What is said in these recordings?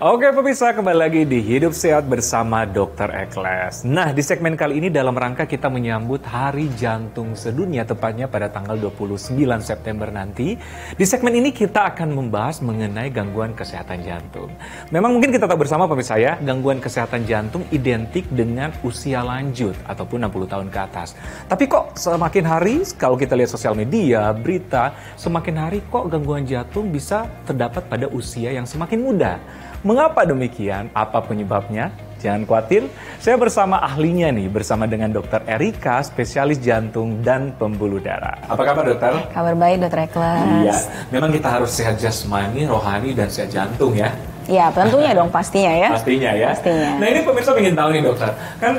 Oke pemirsa, kembali lagi di Hidup Sehat bersama Dr. Ekles. Nah, di segmen kali ini dalam rangka kita menyambut Hari Jantung Sedunia, tepatnya pada tanggal 29 September nanti. Di segmen ini kita akan membahas mengenai gangguan kesehatan jantung. Memang mungkin kita tahu bersama pemirsa ya, gangguan kesehatan jantung identik dengan usia lanjut ataupun 60 tahun ke atas. Tapi kok semakin hari, kalau kita lihat sosial media, berita, semakin hari kok gangguan jantung bisa terdapat pada usia yang semakin muda. Mengapa demikian? Apa penyebabnya? Jangan khawatir, saya bersama ahlinya nih, bersama dengan Dr. Erika, spesialis jantung dan pembuluh darah. Apa kabar dokter? Kabar baik Dr. Ekles. Iya, memang kita harus sehat jasmani, rohani, dan sehat jantung ya. Ya, tentunya dong, pastinya ya. Pastinya ya. Pastinya. Nah ini pemirsa ingin tahu nih dokter, kan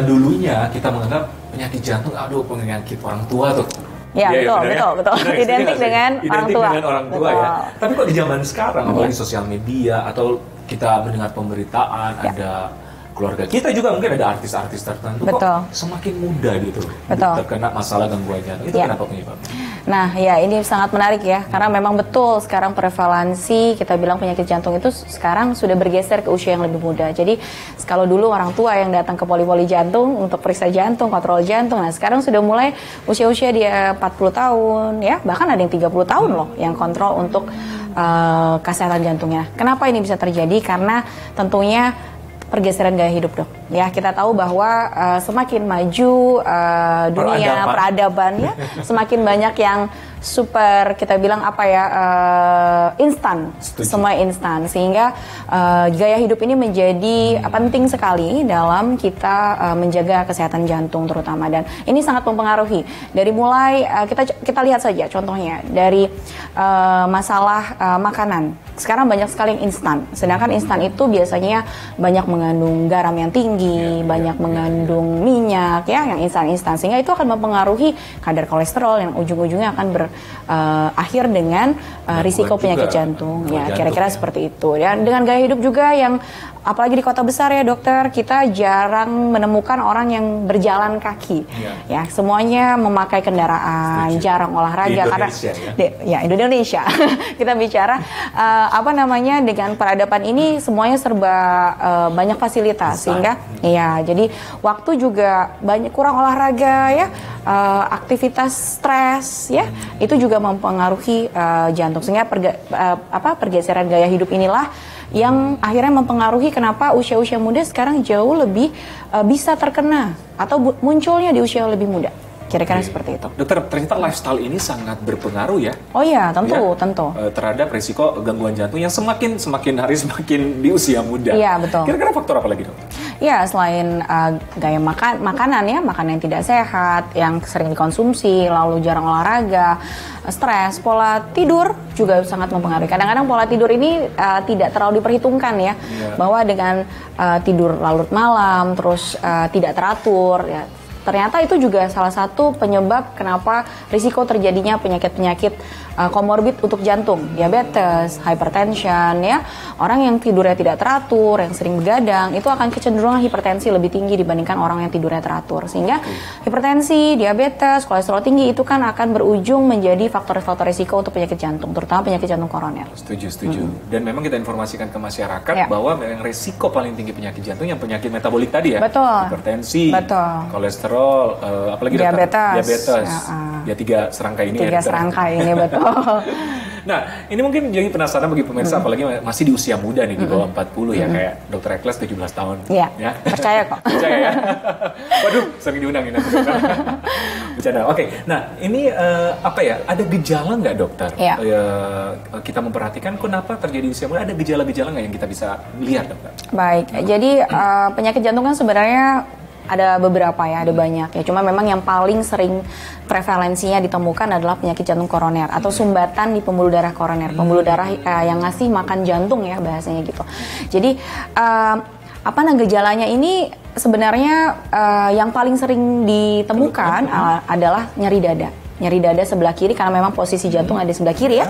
dulunya kita menganggap penyakit jantung, aduh penyakit orang tua tuh. Ya, betul. Identik dengan orang tua. Dengan orang tua ya. Tapi kok di zaman sekarang, apalagi sosial media atau kita mendengar pemberitaan, ada keluarga kita juga mungkin ada artis-artis tertentu kok semakin muda gitu terkena masalah gangguan jantung. Itu kenapa penyebabnya? Nah ya, ini sangat menarik ya, karena memang betul sekarang prevalensi kita bilang penyakit jantung itu sekarang sudah bergeser ke usia yang lebih muda. Jadi kalau dulu orang tua yang datang ke poli-poli jantung untuk periksa jantung, kontrol jantung, nah sekarang sudah mulai usia-usia dia 40 tahun ya, bahkan ada yang 30 tahun loh yang kontrol untuk kesehatan jantungnya. Kenapa ini bisa terjadi? Karena tentunya pergeseran gaya hidup dok. Ya, kita tahu bahwa semakin maju dunia peradaban ya, semakin banyak yang super, kita bilang apa ya, instan, semua instan, sehingga gaya hidup ini menjadi penting sekali dalam kita menjaga kesehatan jantung terutama, dan ini sangat mempengaruhi dari mulai kita lihat saja contohnya dari masalah makanan. Sekarang banyak sekali yang instan, sedangkan instan itu biasanya banyak mengandung garam yang tinggi, banyak mengandung minyak ya, yang instan-instan, sehingga itu akan mempengaruhi kadar kolesterol yang ujung-ujungnya akan berakhir dengan risiko penyakit jantung. Ya, kira-kira seperti itu. Dan dengan gaya hidup juga yang apalagi di kota besar ya dokter, kita jarang menemukan orang yang berjalan kaki. Ya, semuanya memakai kendaraan, jarang olahraga karena di Indonesia. Kita bicara dengan peradaban ini semuanya serba banyak fasilitas, sehingga ya jadi waktu juga kurang olahraga ya, aktivitas stres ya, itu juga mempengaruhi jantung, sehingga pergeseran gaya hidup inilah yang akhirnya mempengaruhi kenapa usia-usia muda sekarang jauh lebih bisa terkena atau munculnya di usia lebih muda. Kira-kira seperti itu. Dokter, ternyata lifestyle ini sangat berpengaruh ya? Oh iya, tentu. Terhadap risiko gangguan jantung yang semakin hari semakin di usia muda. Iya, betul. Kira-kira faktor apa lagi dokter? Ya, selain gaya makanan ya, makanan yang tidak sehat, yang sering dikonsumsi, lalu jarang olahraga, stres, pola tidur juga sangat mempengaruhi. Kadang-kadang pola tidur ini tidak terlalu diperhitungkan ya, bahwa dengan tidur larut malam, terus tidak teratur ya, ternyata itu juga salah satu penyebab kenapa risiko terjadinya penyakit-penyakit komorbid untuk jantung, diabetes, hypertension ya. Orang yang tidurnya tidak teratur, yang sering begadang, itu akan kecenderungan hipertensi lebih tinggi dibandingkan orang yang tidurnya teratur. Sehingga hipertensi, diabetes, kolesterol tinggi itu kan akan berujung menjadi faktor-faktor risiko untuk penyakit jantung, terutama penyakit jantung koroner. Setuju. Dan memang kita informasikan ke masyarakat bahwa yang risiko paling tinggi penyakit jantung yang penyakit metabolik tadi ya. Betul. Hipertensi, kolesterol, apalagi diabetes. Ya, tiga serangkai ini. Serangkai ini betul. Nah, ini mungkin jadi penasaran bagi pemirsa, apalagi masih di usia muda nih, di bawah 40 ya, kayak Dr. Ekles 17 tahun. Iya, percaya kok. Percaya ya? Waduh, sering diundangin aku. Bercanda. Oke, nah ini ada gejala nggak dokter? Kita memperhatikan kenapa terjadi usia muda, ada gejala-gejala nggak yang kita bisa lihat dokter? Baik, jadi penyakit jantung kan sebenarnya ada beberapa ya, ada banyak ya. Cuma memang yang paling sering prevalensinya ditemukan adalah penyakit jantung koroner atau sumbatan di pembuluh darah koroner. Pembuluh darah yang ngasih makan jantung ya bahasanya gitu. Jadi gejalanya ini sebenarnya yang paling sering ditemukan adalah nyeri dada. Nyeri dada sebelah kiri karena memang posisi jantung ada di sebelah kiri ya.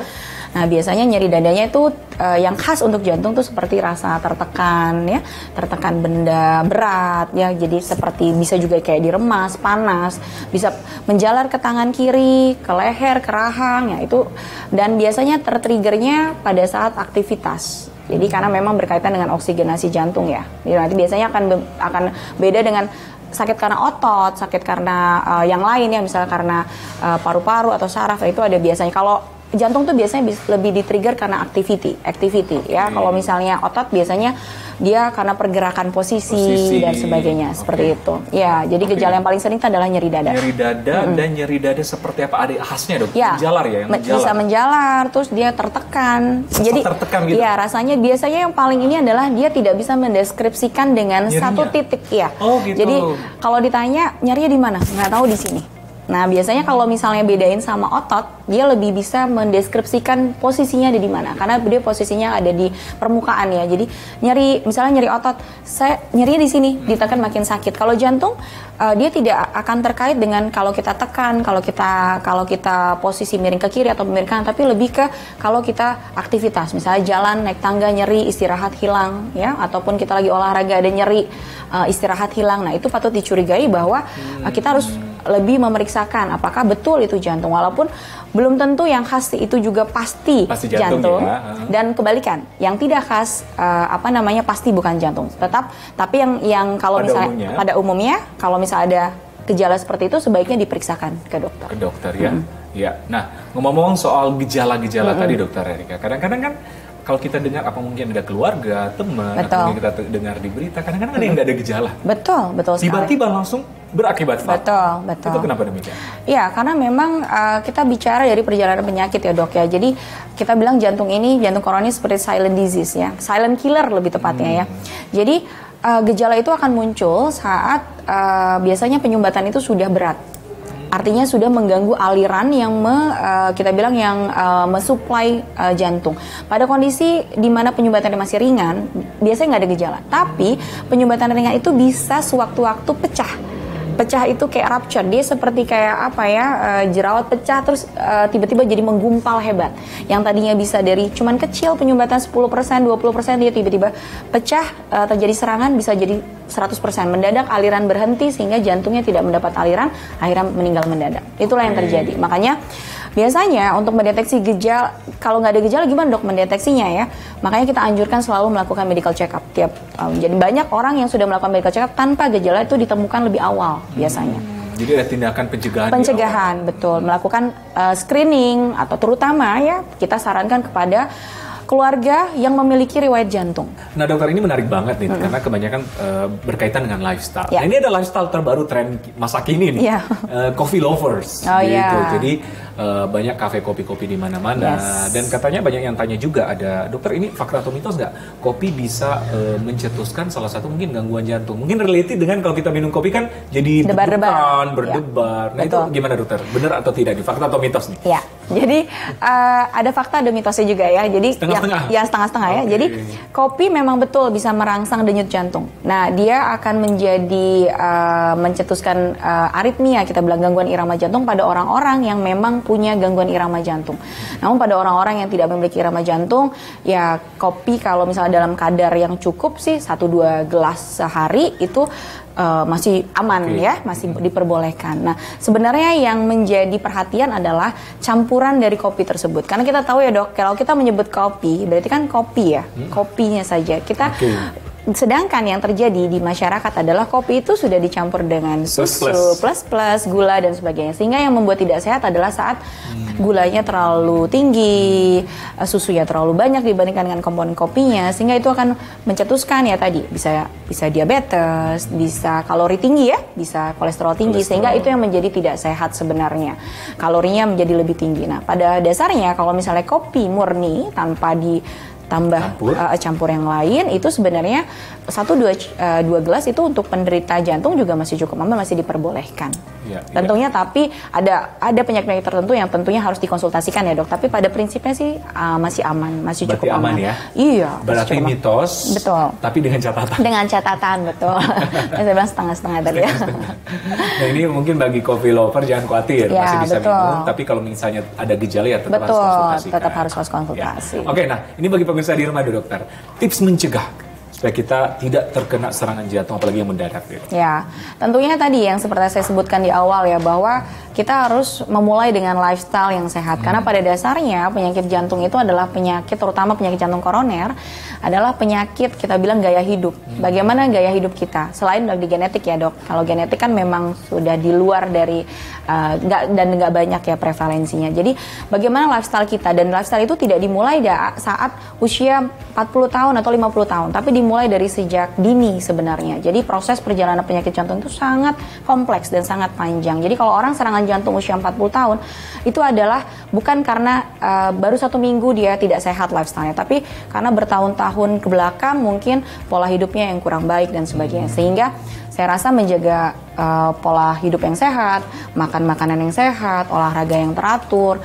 Nah, biasanya nyeri dadanya itu yang khas untuk jantung tuh seperti rasa tertekan ya, tertekan benda berat ya. Jadi seperti bisa juga kayak diremas, panas, bisa menjalar ke tangan kiri, ke leher, ke rahang ya itu. Dan biasanya tertriggernya pada saat aktivitas Jadi karena memang berkaitan dengan oksigenasi jantung ya. Jadi nanti biasanya akan beda dengan sakit karena otot, sakit karena yang lain ya, misalnya karena paru-paru atau saraf, itu ada biasanya. Kalau jantung tuh biasanya lebih di-trigger karena activity ya. Kalau misalnya otot biasanya dia karena pergerakan posisi dan sebagainya, seperti itu. Ya, jadi gejala yang paling sering itu adalah nyeri dada. Nyeri dada dan nyeri dada seperti apa? Ada khasnya dok? Ya, menjalar ya? Bisa menjalar, terus dia tertekan. Jadi tertekan gitu? Ya, rasanya biasanya yang paling ini adalah dia tidak bisa mendeskripsikan dengan nyerinya? satu titik. Ya. Oh gitu. Jadi kalau ditanya nyerinya di mana? Nggak tahu di sini. Nah, biasanya kalau misalnya bedain sama otot, dia lebih bisa mendeskripsikan posisinya ada di mana. Karena dia posisinya ada di permukaan ya. Jadi misalnya nyeri otot, saya nyerinya di sini, ditekan makin sakit. Kalau jantung, dia tidak akan terkait dengan kalau kita tekan, kalau kita posisi miring ke kiri atau miring kanan, tapi lebih ke kalau kita aktivitas, misalnya jalan, naik tangga nyeri, istirahat hilang, ya, ataupun kita lagi olahraga ada nyeri, istirahat hilang. Nah, itu patut dicurigai bahwa kita harus lebih memeriksakan apakah betul itu jantung, walaupun belum tentu yang khas itu juga pasti jantung ya. Dan kebalikan, yang tidak khas pasti bukan jantung. Tapi yang kalau misalnya pada umumnya kalau misalnya ada gejala seperti itu sebaiknya diperiksakan ke dokter. Ke dokter ya. Ya. Nah, ngomong-ngomong soal gejala-gejala tadi dokter Erika, kadang-kadang kan kalau kita dengar apa mungkin ada keluarga, teman, atau kita dengar di berita, kadang-kadang ada yang nggak ada gejala. Betul sekali. Tiba-tiba langsung berakibat fatal. Betul. Itu kenapa demikian? Ya, karena memang kita bicara dari perjalanan penyakit ya dok ya. Jadi kita bilang jantung koronis seperti silent disease ya, silent killer lebih tepatnya ya. Jadi gejala itu akan muncul saat biasanya penyumbatan itu sudah berat. Artinya sudah mengganggu aliran yang kita bilang yang mensuplai jantung. Pada kondisi di mana penyumbatannya masih ringan, biasanya nggak ada gejala. Tapi penyumbatan ringan itu bisa sewaktu-waktu pecah. Pecah itu kayak rupture, dia seperti kayak jerawat pecah terus tiba-tiba jadi menggumpal hebat. Yang tadinya bisa dari cuman kecil penyumbatan 10%, 20%, dia tiba-tiba pecah, terjadi serangan bisa jadi 100%. Mendadak aliran berhenti sehingga jantungnya tidak mendapat aliran, akhirnya meninggal mendadak. Itulah yang terjadi. Makanya biasanya untuk mendeteksi gejala, kalau nggak ada gejala gimana dok mendeteksinya ya? Makanya kita anjurkan selalu melakukan medical check up tiap tahun. Jadi banyak orang yang sudah melakukan medical check up tanpa gejala itu ditemukan lebih awal biasanya. Jadi ada tindakan pencegahan. Pencegahan, betul. Melakukan screening atau terutama ya kita sarankan kepada keluarga yang memiliki riwayat jantung. Nah dokter, ini menarik banget nih karena kebanyakan berkaitan dengan lifestyle. Nah ini ada lifestyle terbaru tren masa kini nih, coffee lovers. Gitu. Jadi banyak kafe kopi-kopi di mana-mana dan katanya banyak yang tanya juga, ada dokter ini fakta atau mitos nggak kopi bisa mencetuskan salah satu mungkin gangguan jantung? Mungkin related dengan kalau kita minum kopi kan jadi berdebar. Nah itu gimana dokter? Benar atau tidak? Di fakta atau mitos nih? Ya, jadi ada fakta ada mitosnya juga ya. Jadi setengah-setengah ya. Jadi kopi memang betul bisa merangsang denyut jantung. Nah dia akan menjadi mencetuskan aritmia, kita bilang gangguan irama jantung pada orang-orang yang memang punya gangguan irama jantung. Namun pada orang-orang yang tidak memiliki irama jantung, ya kopi kalau misalnya dalam kadar yang cukup sih 1-2 gelas sehari itu masih aman ya, masih diperbolehkan. Nah, sebenarnya yang menjadi perhatian adalah campuran dari kopi tersebut. Karena kita tahu ya dok, kalau kita menyebut kopi, berarti kan kopi ya, kopinya saja. Sedangkan yang terjadi di masyarakat adalah kopi itu sudah dicampur dengan susu, plus gula dan sebagainya. Sehingga yang membuat tidak sehat adalah saat gulanya terlalu tinggi, susunya terlalu banyak dibandingkan dengan komponen kopinya, sehingga itu akan mencetuskan ya tadi bisa diabetes, bisa kalori tinggi ya, bisa kolesterol tinggi, sehingga itu yang menjadi tidak sehat sebenarnya. Kalorinya menjadi lebih tinggi. Nah, pada dasarnya kalau misalnya kopi murni tanpa campur yang lain, itu sebenarnya 1-2 gelas itu untuk penderita jantung juga masih cukup aman, masih diperbolehkan. Tentunya tapi ada penyakit-penyakit tertentu yang tentunya harus dikonsultasikan ya dok. Tapi pada prinsipnya sih masih aman, masih cukup aman ya. Iya. Berarti mitos. Betul. Tapi dengan catatan. Dengan catatan betul. Saya bilang setengah-setengah tadi ya. Nah ini mungkin bagi coffee lover jangan khawatir, masih bisa minum. Tapi kalau misalnya ada gejala ya tetap harus konsultasi. Tetap harus konsultasi. Oke, nah ini bagi pemirsa di rumah dokter. Tips mencegah supaya kita tidak terkena serangan jantung apalagi yang mendadak gitu. Ya, tentunya tadi yang seperti saya sebutkan di awal ya, bahwa kita harus memulai dengan lifestyle yang sehat. Karena pada dasarnya penyakit jantung itu adalah penyakit, terutama penyakit jantung koroner, adalah penyakit kita bilang gaya hidup. Bagaimana gaya hidup kita? Selain dari genetik ya dok, kalau genetik kan memang sudah di luar dari, nggak banyak ya prevalensinya. Jadi bagaimana lifestyle kita, dan lifestyle itu tidak dimulai saat usia 40 tahun atau 50 tahun, tapi dimulai dari sejak dini sebenarnya. Jadi proses perjalanan penyakit jantung itu sangat kompleks dan sangat panjang. Jadi kalau orang serangan jantung usia 40 tahun, itu adalah bukan karena baru 1 minggu dia tidak sehat lifestyle-nya, tapi karena bertahun-tahun ke belakang mungkin pola hidupnya yang kurang baik dan sebagainya. Sehingga saya rasa menjaga pola hidup yang sehat, makan makanan yang sehat, olahraga yang teratur,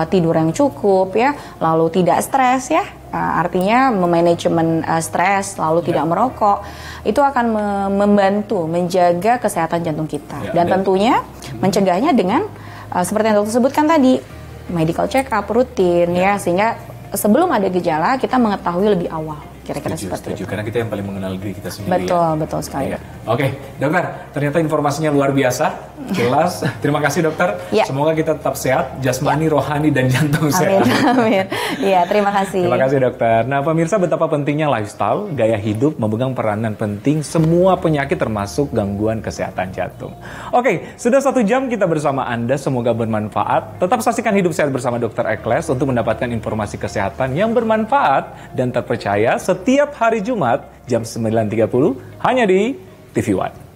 tidur yang cukup ya, lalu tidak stres ya, artinya memanajemen stres, lalu tidak merokok, itu akan membantu menjaga kesehatan jantung kita. Dan tentunya mencegahnya dengan seperti yang dokter sebutkan tadi, medical check up rutin ya, sehingga sebelum ada gejala kita mengetahui lebih awal. Kira-kira seperti itu. Karena kita yang paling mengenal diri kita sendiri. Betul sekali. Ya. Oke, dokter, ternyata informasinya luar biasa, jelas. Terima kasih dokter. Ya. Semoga kita tetap sehat, jasmani, rohani, dan jantung sehat. Amin. Iya, terima kasih. Terima kasih dokter. Nah pemirsa, betapa pentingnya lifestyle, gaya hidup memegang peranan penting semua penyakit termasuk gangguan kesehatan jantung. Oke, sudah 1 jam kita bersama Anda, semoga bermanfaat. Tetap saksikan Hidup Sehat bersama Dr. Ekles untuk mendapatkan informasi kesehatan yang bermanfaat dan terpercaya setiap hari Jumat jam 9.30 hanya di TV One.